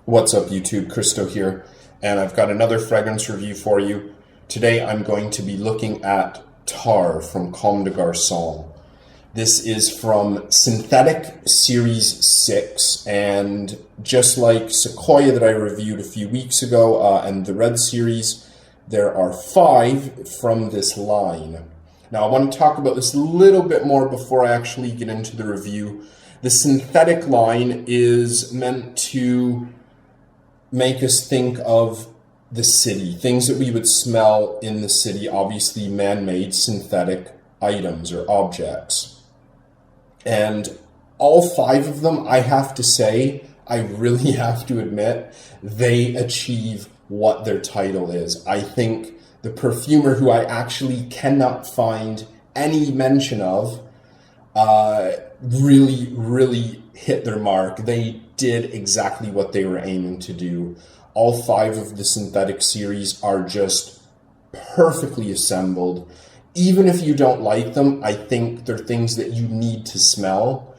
What's up, YouTube? Kristo here, and I've got another fragrance review for you. Today I'm going to be looking at Tar from Comme de Garcons. This is from Synthetic Series 6, and just like Sequoia that I reviewed a few weeks ago, and the Red Series, there are 5 from this line. Now I want to talk about this a little bit more before I actually get into the review. The synthetic line is meant to make us think of the city, things that we would smell in the city, obviously man-made synthetic items or objects. And all 5 of them, I have to say, I really have to admit, they achieve what their title is. I think the perfumer, who I actually cannot find any mention of, really hit their mark. They did exactly what they were aiming to do. All 5 of the synthetic series are just perfectly assembled. Even if you don't like them, I think they're things that you need to smell,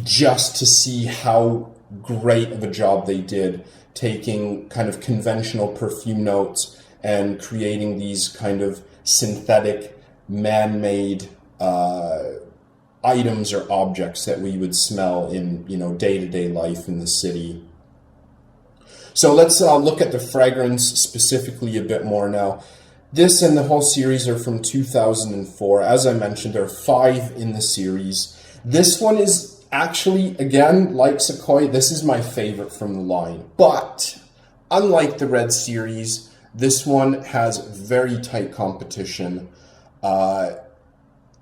just to see how great of a job they did taking kind of conventional perfume notes and creating these kind of synthetic, man-made items or objects that we would smell in, day-to-day life in the city. So let's look at the fragrance specifically a bit more now. This and the whole series are from 2004. As I mentioned, there are 5 in the series. This one is actually, again, like Sequoia, this is my favorite from the line. But unlike the Red series, this one has very tight competition.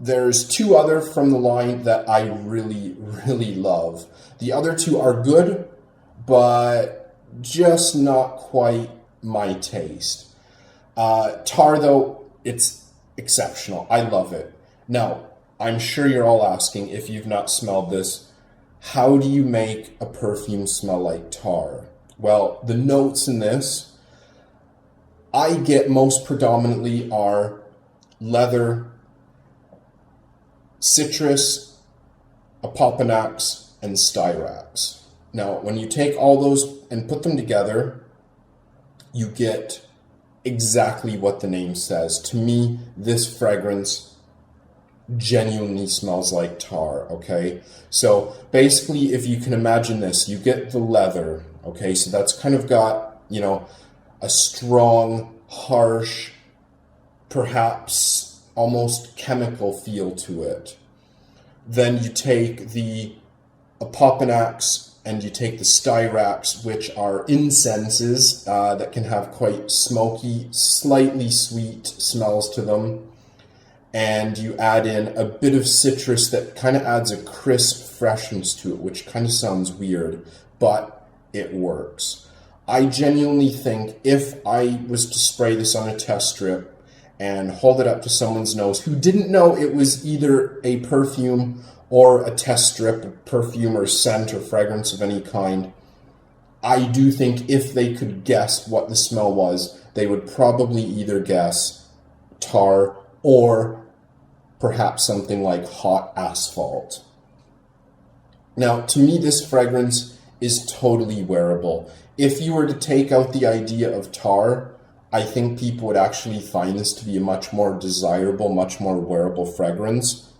There's 2 other from the line that I really love. The other 2 are good, but just not quite my taste. Tar, though, it's exceptional. I love it. Now, I'm sure you're all asking, if you've not smelled this, how do you make a perfume smell like Tar? Well, the notes in this I get most predominantly are leather, citrus, apopanax, and styrax. Now, when you take all those and put them together, you get exactly what the name says. To me, this fragrance genuinely smells like Tar, okay? So basically, if you can imagine this, you get the leather, okay? So that's kind of got, a strong, harsh, perhaps almost chemical feel to it. Then you take the apopanax and you take the styrax, which are incenses that can have quite smoky, slightly sweet smells to them. And you add in a bit of citrus that kind of adds a crisp freshness to it, which kind of sounds weird, but it works. I genuinely think if I was to spray this on a test strip and hold it up to someone's nose who didn't know it was either a perfume or a test strip of perfume or scent or fragrance of any kind, I do think if they could guess what the smell was, they would probably either guess Tar or perhaps something like hot asphalt. Now, to me, this fragrance is totally wearable. If you were to take out the idea of Tar, I think people would actually find this to be a much more desirable, much more wearable fragrance.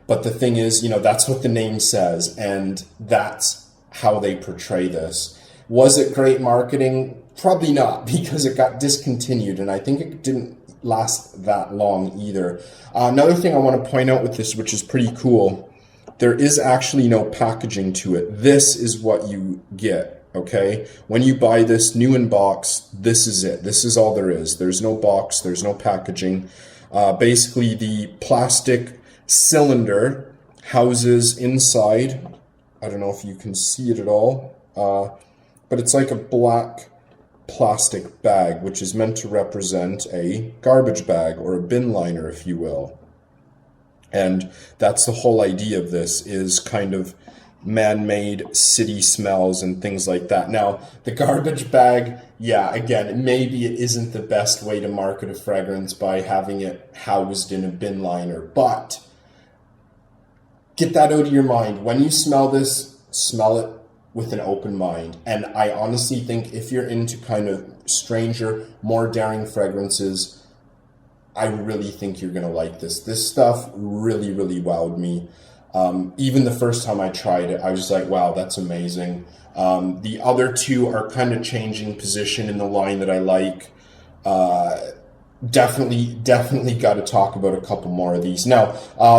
But the thing is, that's what the name says, and that's how they portray this. Was it great marketing? Probably not, because it got discontinued, and I think it didn't last that long either. Another thing I want to point out with this, which is pretty cool, there is actually no packaging to it. This is what you get. Okay, when you buy this new in box, this is it. This is all there is. There's no box, there's no packaging. Basically, the plastic cylinder houses inside, I don't know if you can see it at all, but it's like a black plastic bag, which is meant to represent a garbage bag or a bin liner, if you will. And that's the whole idea of this, is kind of man-made city smells and things like that. Now, the garbage bag, yeah, again, maybe it isn't the best way to market a fragrance by having it housed in a bin liner, but get that out of your mind. When you smell this, smell it with an open mind. And I honestly think if you're into kind of stranger, more daring fragrances, I really think you're going to like this. This stuff really, really wowed me. Even the first time I tried it, I was like, wow, that's amazing. The other two are kind of changing position in the line that I like. Definitely got to talk about a couple more of these. Now,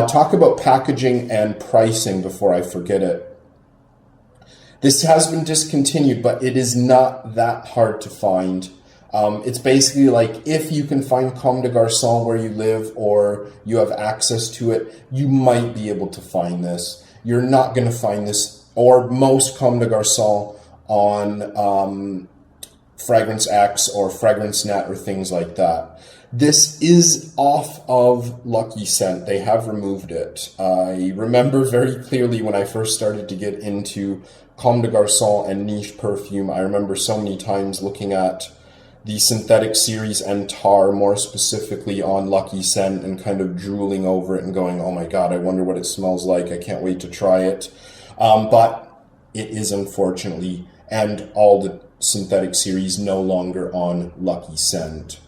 talk about packaging and pricing before I forget it. This has been discontinued, but it is not that hard to find. It's basically like if you can find Comme des Garcons where you live or you have access to it, you might be able to find this. You're not going to find this or most Comme des Garcons on Fragrance X or Fragrance Net or things like that. This is off of Lucky Scent. They have removed it. I remember very clearly when I first started to get into Comme des Garcons and niche perfume. I remember so many times looking at the synthetic series and tar, more specifically on Lucky Scent, and kind of drooling over it and going, oh my God, I wonder what it smells like. I can't wait to try it. But it is unfortunately, and all the synthetic series no longer on Lucky Scent.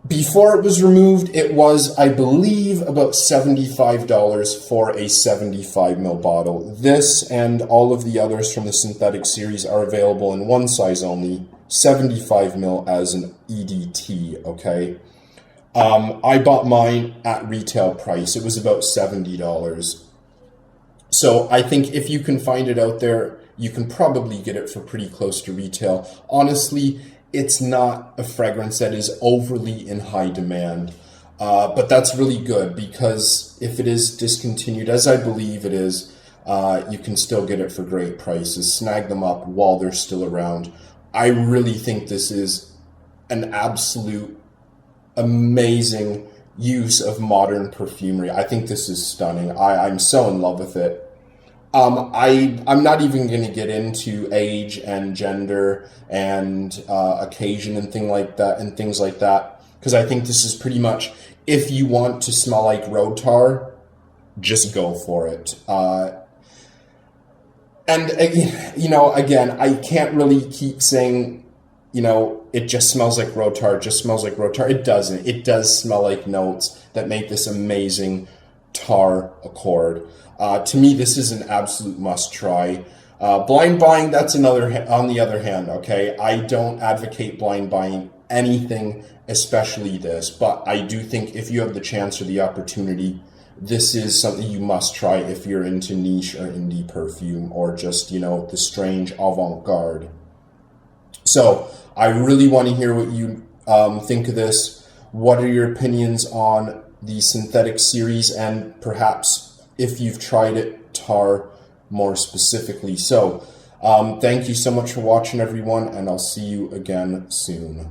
Before it was removed, it was, I believe, about $75 for a 75ml bottle. This and all of the others from the synthetic series are available in one size only, 75ml as an EDT, okay? I bought mine at retail price. It was about $70. So I think if you can find it out there, you can probably get it for pretty close to retail. Honestly, it's not a fragrance that is overly in high demand, but that's really good because if it is discontinued, as I believe it is, you can still get it for great prices. Snag them up while they're still around. I really think this is an absolute amazing use of modern perfumery. I think this is stunning. I'm so in love with it. I'm not even going to get into age and gender and occasion and things like that, because I think this is pretty much, if you want to smell like road tar, just go for it. And again, I can't really keep saying, it just smells like road tar, It doesn't. It does smell like notes that make this amazing tar accord. To me, this is an absolute must-try. Blind buying, that's on the other hand, okay? I don't advocate blind buying anything, especially this, but I do think if you have the chance or the opportunity, this is something you must try if you're into niche or indie perfume or just, the strange avant-garde. So I really want to hear what you think of this. What are your opinions on the synthetic series and perhaps if you've tried it, tar more specifically. So thank you so much for watching, everyone, and I'll see you again soon.